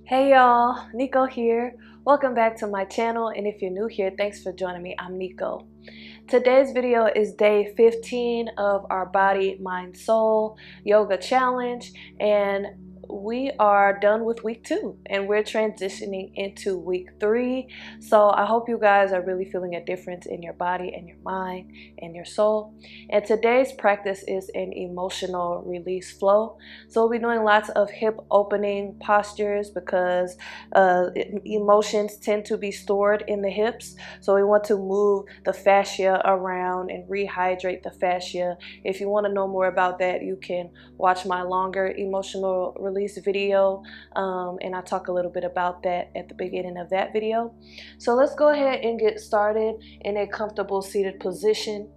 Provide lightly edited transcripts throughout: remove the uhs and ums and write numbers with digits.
Hey y'all, Nico here. Welcome back to my channel, and if you're new here, thanks for joining me. I'm Nico. Today's video is day 15 of our body, mind, soul yoga challenge, and we are done with week 2 and we're transitioning into week 3. So I hope you guys are really feeling a difference in your body and your mind and your soul. And today's practice is an emotional release flow. So we'll be doing lots of hip opening postures because emotions tend to be stored in the hips. So we want to move the fascia around and rehydrate the fascia. If you want to know more about that, you can watch my longer emotional release video, and I talk a little bit about that at the beginning of that video. So let's go ahead and get started in a comfortable seated position,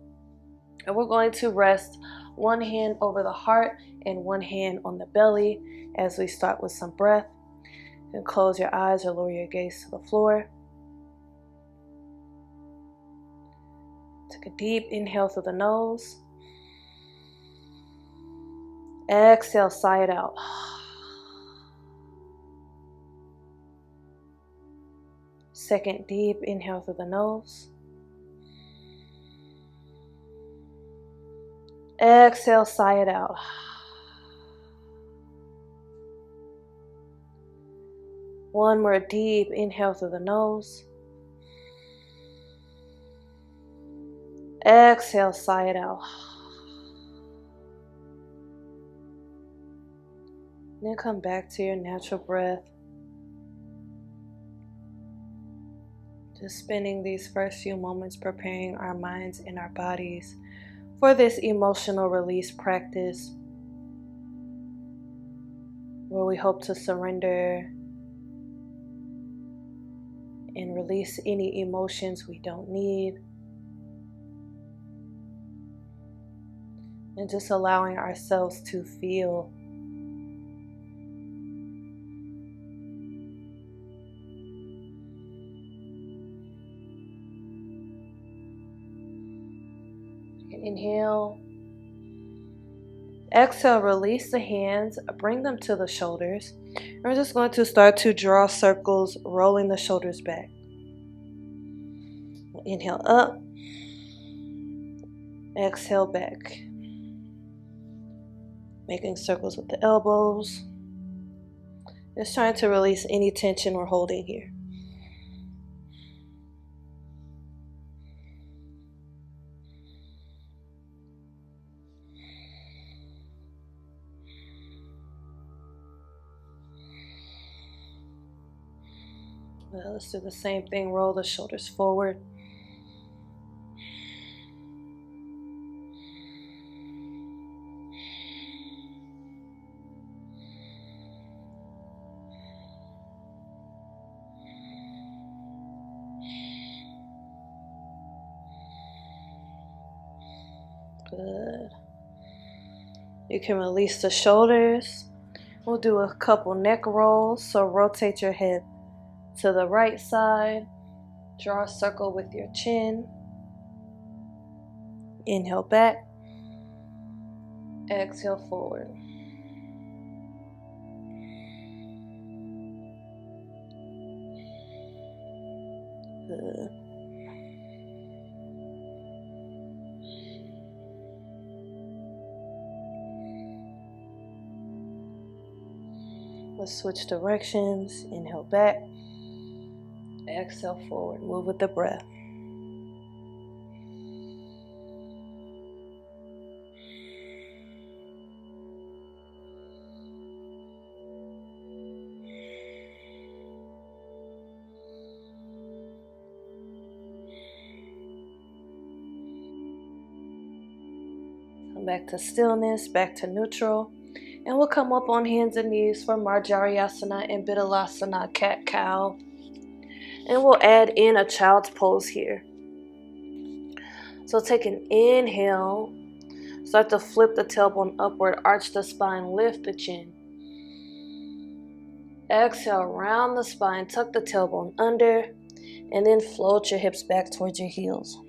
and we're going to rest one hand over the heart and one hand on the belly as we start with some breath. And close your eyes or lower your gaze to the floor. Take a deep inhale through the nose. Exhale, sigh it out. Second deep inhale through the nose. Exhale, sigh it out. One more deep inhale through the nose. Exhale, sigh it out. Then come back to your natural breath. Just spending these first few moments preparing our minds and our bodies for this emotional release practice, where we hope to surrender and release any emotions we don't need, and just allowing ourselves to feel. Inhale. Exhale, release the hands, bring them to the shoulders. We're just going to start to draw circles, rolling the shoulders back. Inhale up. Exhale back. Making circles with the elbows. Just trying to release any tension we're holding here. Well, let's do the same thing. Roll the shoulders forward. Good. You can release the shoulders. We'll do a couple neck rolls. So rotate your head to the right side. Draw a circle with your chin. Inhale back. Exhale forward. Good. Let's switch directions. Inhale back. Exhale forward. Move with the breath. Come back to stillness, back to neutral. And we'll come up on hands and knees for Marjaryasana and Bidalasana, cat-cow. And we'll add in a child's pose here. So take an inhale. Start to flip the tailbone upward, arch the spine, lift the chin. Exhale, round the spine, tuck the tailbone under, and then float your hips back towards your heels.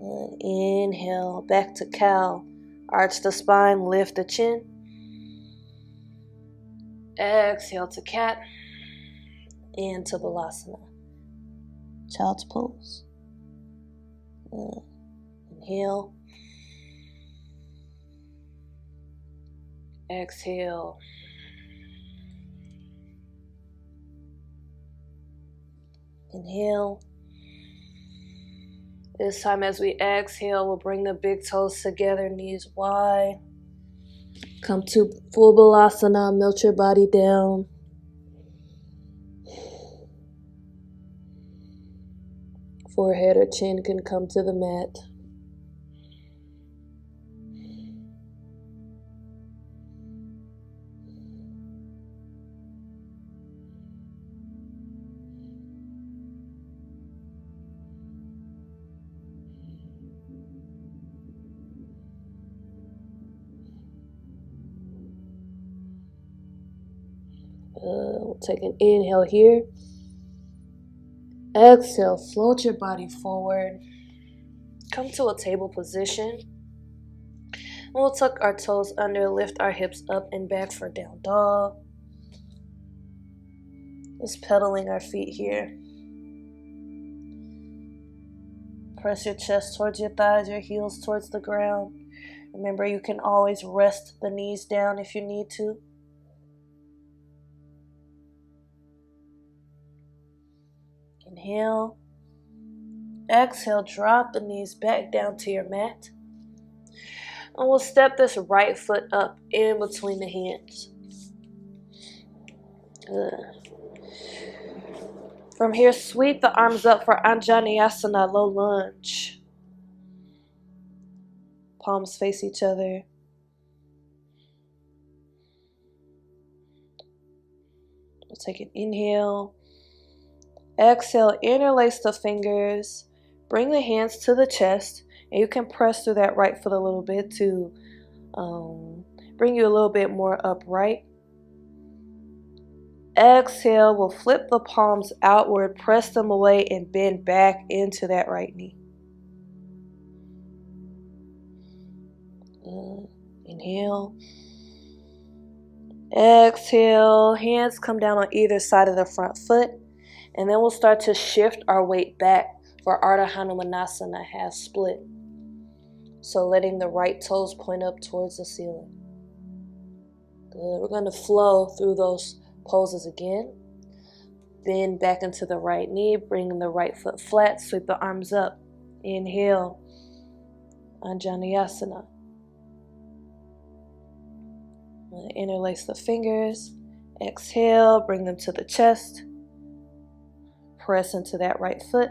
And inhale, back to cow. Arch the spine, lift the chin. Exhale to cat. Into Balasana. Child's pose. Inhale. Exhale. Inhale. This time as we exhale, we'll bring the big toes together, knees wide. Come to full Balasana, melt your body down. Forehead or chin can come to the mat. We'll take an inhale here. Exhale, float your body forward. Come to a table position. We'll tuck our toes under, lift our hips up and back for down dog. Just pedaling our feet here. Press your chest towards your thighs, your heels towards the ground. Remember, you can always rest the knees down if you need to. Inhale. Exhale, drop the knees back down to your mat. And we'll step this right foot up in between the hands. From here, sweep the arms up for Anjaneyasana, low lunge. Palms face each other. We'll take an inhale. Exhale, interlace the fingers. Bring the hands to the chest. And you can press through that right foot a little bit to bring you a little bit more upright. Exhale, we'll flip the palms outward, press them away, and bend back into that right knee. Inhale. Exhale, hands come down on either side of the front foot. And then we'll start to shift our weight back for Ardha Hanumanasana, half split. So letting the right toes point up towards the ceiling. Good. We're going to flow through those poses again. Bend back into the right knee, bringing the right foot flat, sweep the arms up. Inhale, Anjaneyasana. Interlace the fingers. Exhale, bring them to the chest. Press into that right foot.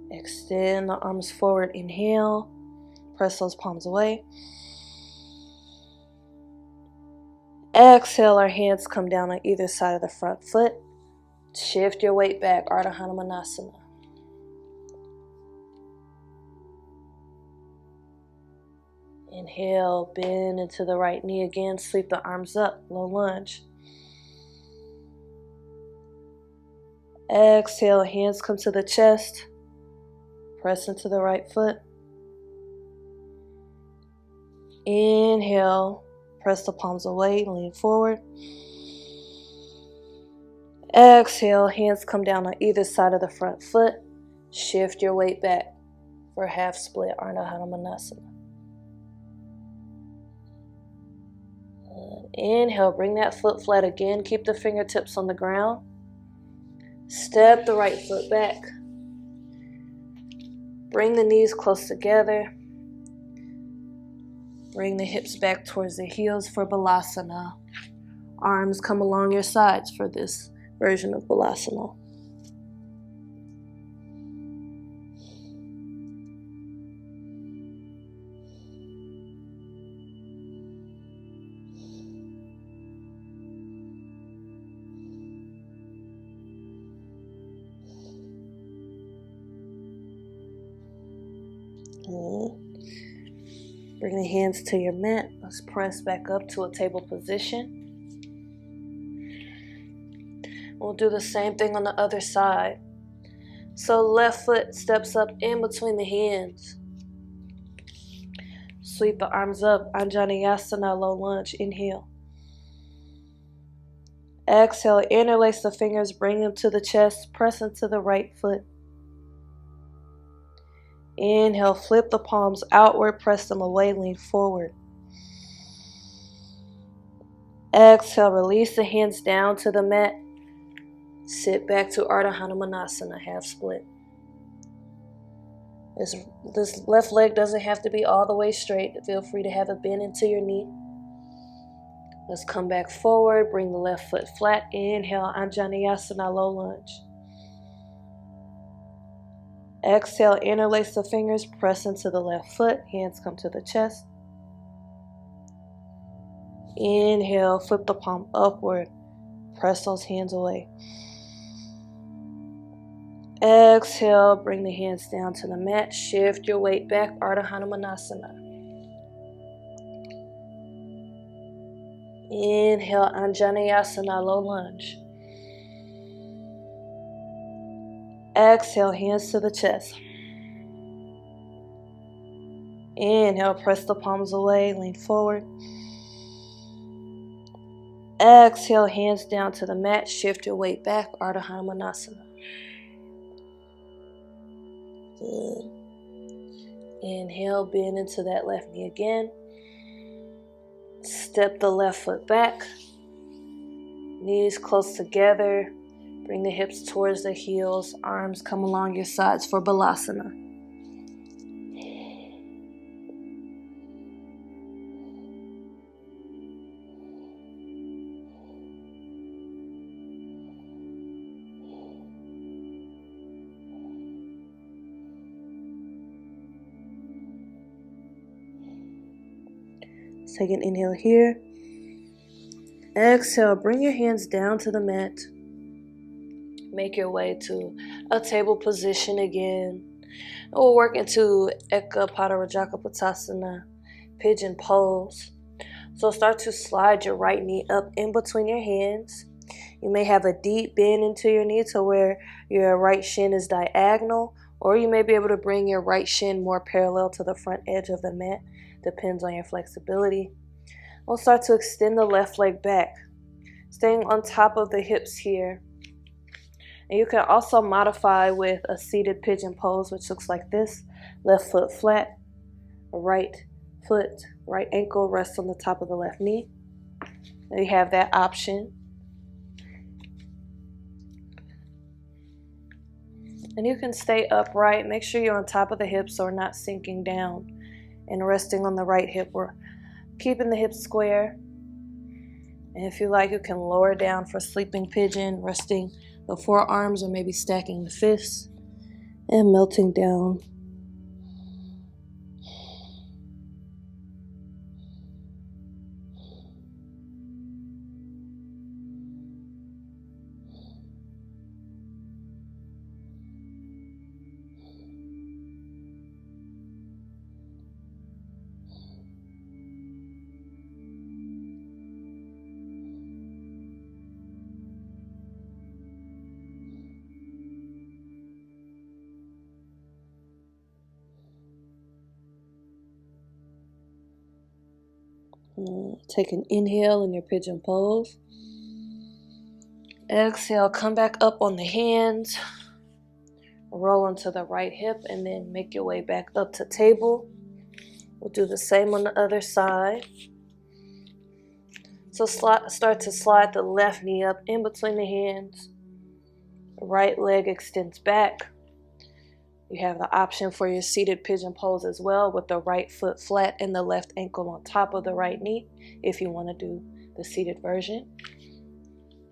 Extend the arms forward. Inhale. Press those palms away. Exhale, our hands come down on either side of the front foot. Shift your weight back, Ardha Hanumanasana. Inhale, bend into the right knee again. Sweep the arms up, low lunge. Exhale, hands come to the chest. Press into the right foot. Inhale, press the palms away, lean forward. Exhale, hands come down on either side of the front foot. Shift your weight back for half split, Ardha Hanumanasana. Inhale, bring that foot flat again. Keep the fingertips on the ground. Step the right foot back. Bring the knees close together. Bring the hips back towards the heels for Balasana. Arms come along your sides for this version of Balasana. Bring the hands to your mat. Let's press back up to a table position. We'll do the same thing on the other side. So left foot steps up in between the hands. Sweep the arms up, Anjaneyasana, low lunge, inhale. Exhale, interlace the fingers, bring them to the chest, press into the right foot. Inhale, flip the palms outward, press them away, lean forward. Exhale, release the hands down to the mat. Sit back to Ardha Hanumanasana, half split. This left leg doesn't have to be all the way straight. Feel free to have it bend into your knee. Let's come back forward, bring the left foot flat. Inhale, Anjaneyasana, low lunge. Exhale, interlace the fingers, press into the left foot, hands come to the chest. Inhale, flip the palm upward, press those hands away. Exhale, bring the hands down to the mat, shift your weight back, Ardha Hanumanasana. Inhale, Anjaneyasana, low lunge. Exhale, hands to the chest. Inhale, press the palms away, lean forward. Exhale, hands down to the mat, shift your weight back, Ardha Hanumanasana. Good. Inhale, bend into that left knee again. Step the left foot back. Knees close together. Bring the hips towards the heels. Arms come along your sides for Balasana. Take an inhale here. Exhale, bring your hands down to the mat. Make your way to a table position again. We'll work into Eka Padarajaka Patasana, pigeon pose. So start to slide your right knee up in between your hands. You may have a deep bend into your knee to where your right shin is diagonal, or you may be able to bring your right shin more parallel to the front edge of the mat. Depends on your flexibility. We'll start to extend the left leg back, staying on top of the hips here. And you can also modify with a seated pigeon pose, which looks like this. Left foot flat, right ankle rests on the top of the left knee. And you have that option. And you can stay upright. Make sure you're on top of the hips so we're not sinking down and resting on the right hip. We're keeping the hips square. And if you like, you can lower down for sleeping pigeon, resting the forearms or maybe stacking the fists and melting down. Take an inhale in your pigeon pose. Exhale, come back up on the hands. Roll onto the right hip and then make your way back up to table. We'll do the same on the other side. So start to slide the left knee up in between the hands. The right leg extends back. You have the option for your seated pigeon pose as well, with the right foot flat and the left ankle on top of the right knee if you want to do the seated version.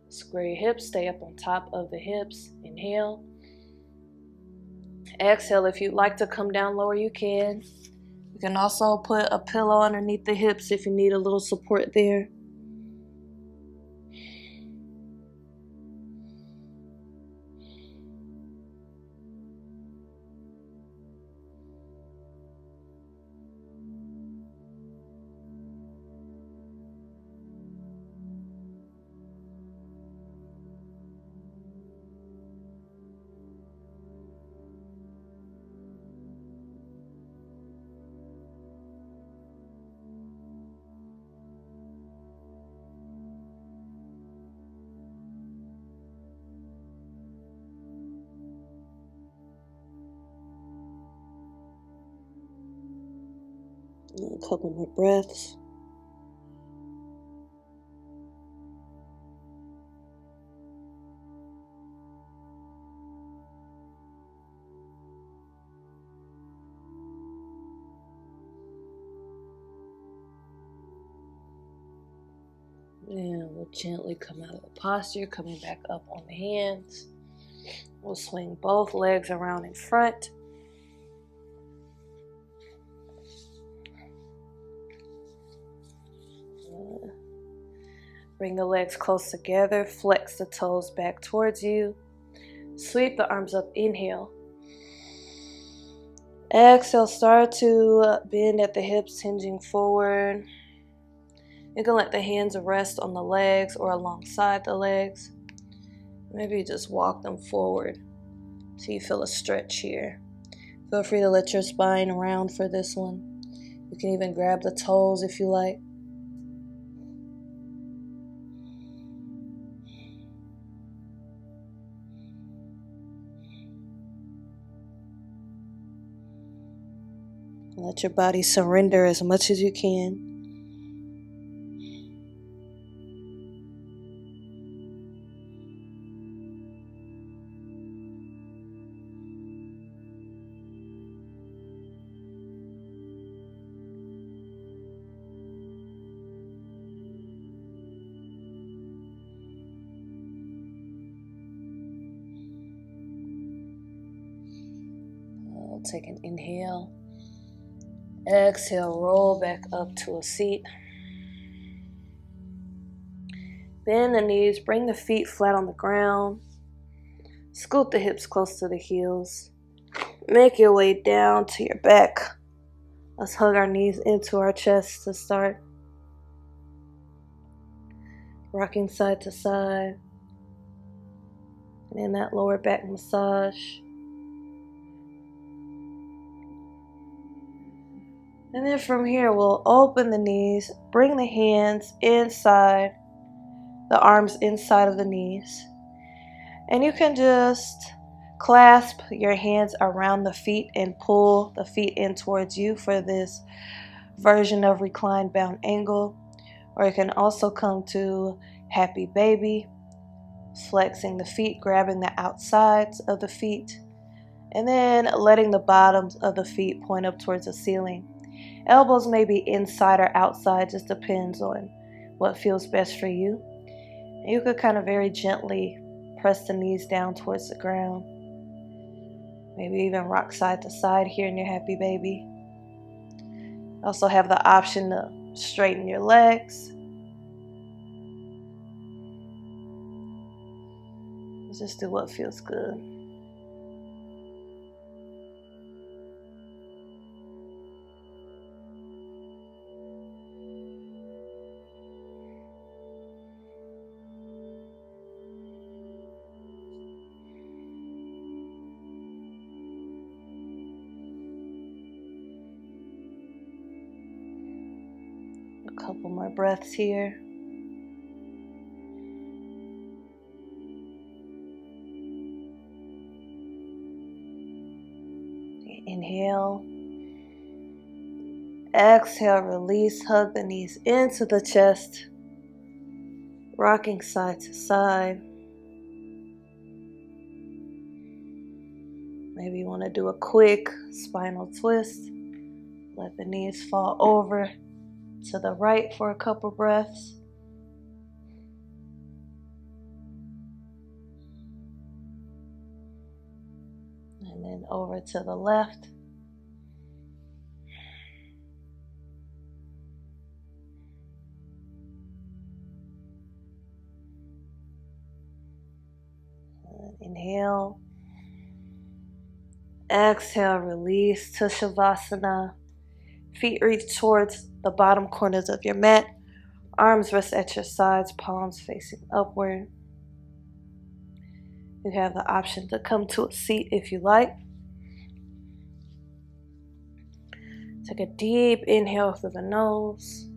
Square your hips, stay up on top of the hips. Inhale. Exhale, if you'd like to come down lower, you can. You can also put a pillow underneath the hips if you need a little support there. A couple more breaths. And we'll gently come out of the posture, coming back up on the hands. We'll swing both legs around in front. Bring the legs close together, flex the toes back towards you. Sweep the arms up, inhale. Exhale, start to bend at the hips, hinging forward. You can let the hands rest on the legs or alongside the legs. Maybe just walk them forward so you feel a stretch here. Feel free to let your spine round for this one. You can even grab the toes if you like. Let your body surrender as much as you can. Take an inhale. Exhale, roll back up to a seat. Bend the knees, bring the feet flat on the ground. Scoot the hips close to the heels. Make your way down to your back. Let's hug our knees into our chest to start. Rocking side to side. And then that lower back massage. And then from here, we'll open the knees, bring the hands inside, the arms inside of the knees. And you can just clasp your hands around the feet and pull the feet in towards you for this version of reclined bound angle. Or you can also come to happy baby, flexing the feet, grabbing the outsides of the feet, and then letting the bottoms of the feet point up towards the ceiling. Elbows may be inside or outside, just depends on what feels best for you. And you could kind of very gently press the knees down towards the ground. Maybe even rock side to side here in your happy baby. Also have the option to straighten your legs. Just do what feels good. A couple more breaths here. Inhale. Exhale, release, hug the knees into the chest. Rocking side to side. Maybe you want to do a quick spinal twist. Let the knees fall over to the right for a couple breaths. And then over to the left. Inhale. Exhale, release to Shavasana. Feet reach towards the bottom corners of your mat. Arms rest at your sides, palms facing upward. You have the option to come to a seat if you like. Take a deep inhale through the nose.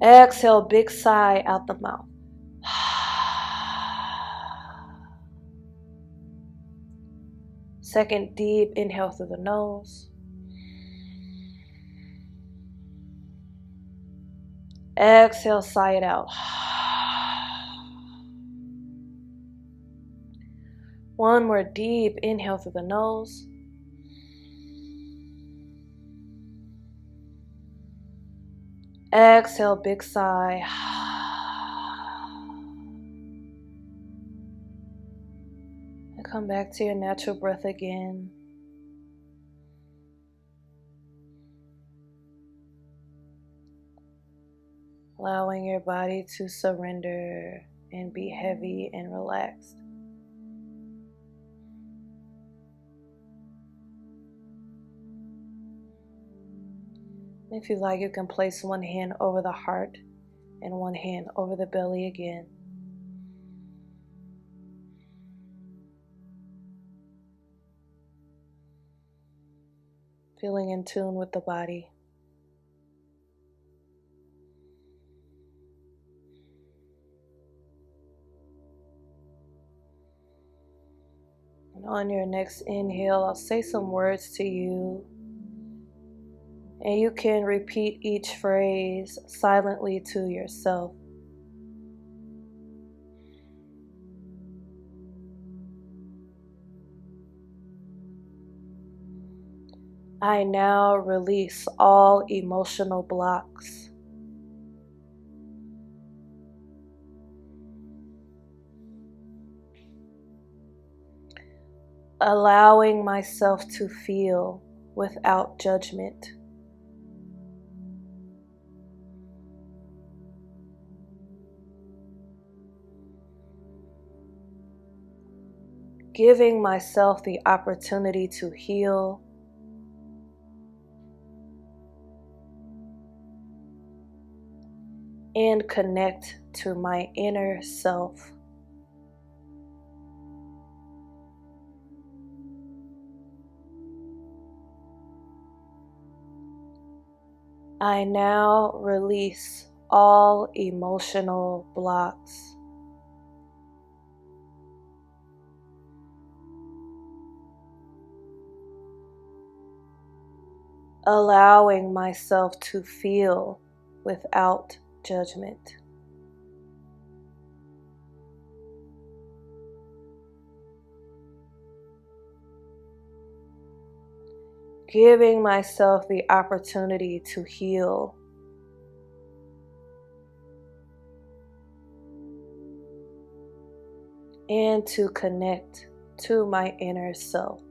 Exhale, big sigh out the mouth. Second deep inhale through the nose. Exhale, sigh it out. One more deep inhale through the nose. Exhale, big sigh. And come back to your natural breath again. Allowing your body to surrender and be heavy and relaxed. If you like, you can place one hand over the heart and one hand over the belly again. Feeling in tune with the body. And on your next inhale, I'll say some words to you. And you can repeat each phrase silently to yourself. I now release all emotional blocks. Allowing myself to feel without judgment. Giving myself the opportunity to heal. And connect to my inner self. I now release all emotional blocks. Allowing myself to feel without judgment. Giving myself the opportunity to heal. And to connect to my inner self.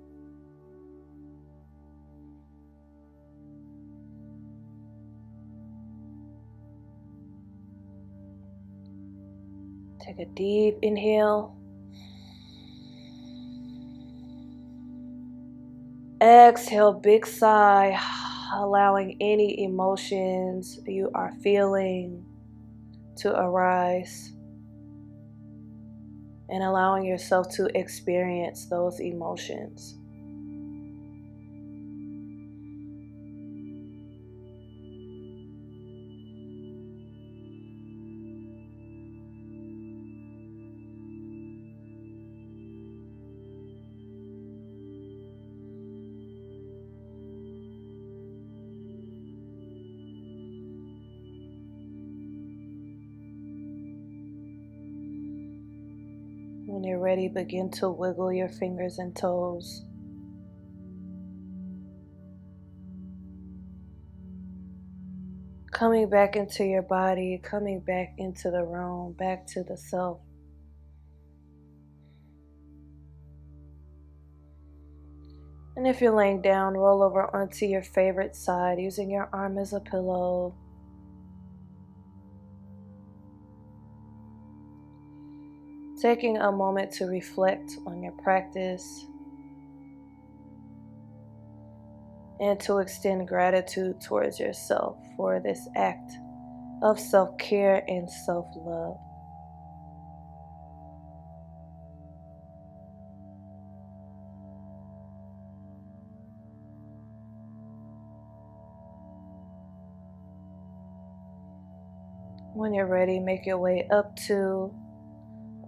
Take a deep inhale. Exhale, big sigh, allowing any emotions you are feeling to arise and allowing yourself to experience those emotions. When you're ready, begin to wiggle your fingers and toes. Coming back into your body, coming back into the room, back to the self. And if you're laying down, roll over onto your favorite side, using your arm as a pillow. Taking a moment to reflect on your practice and to extend gratitude towards yourself for this act of self-care and self-love. When you're ready, make your way up to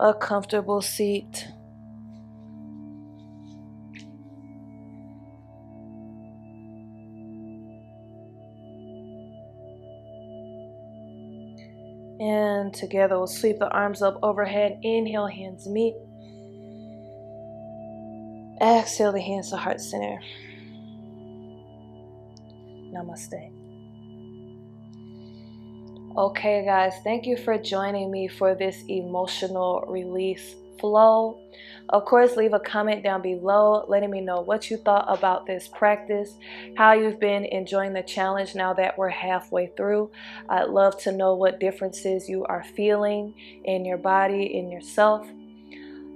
a comfortable seat. And together we'll sweep the arms up overhead. Inhale, hands meet. Exhale the hands to heart center. Namaste. Okay guys, thank you for joining me for this emotional release flow. Of course, leave a comment down below letting me know what you thought about this practice, how you've been enjoying the challenge now that we're halfway through. I'd love to know what differences you are feeling in your body, in yourself.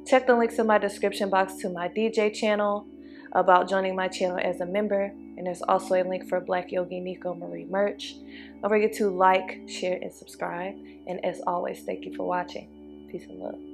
Check the links in my description box to my DJ channel, about joining my channel as a member, and there's also a link for Black Yogi Nico Marie merch. Don't forget to like, share, and subscribe. And as always, thank you for watching. Peace and love.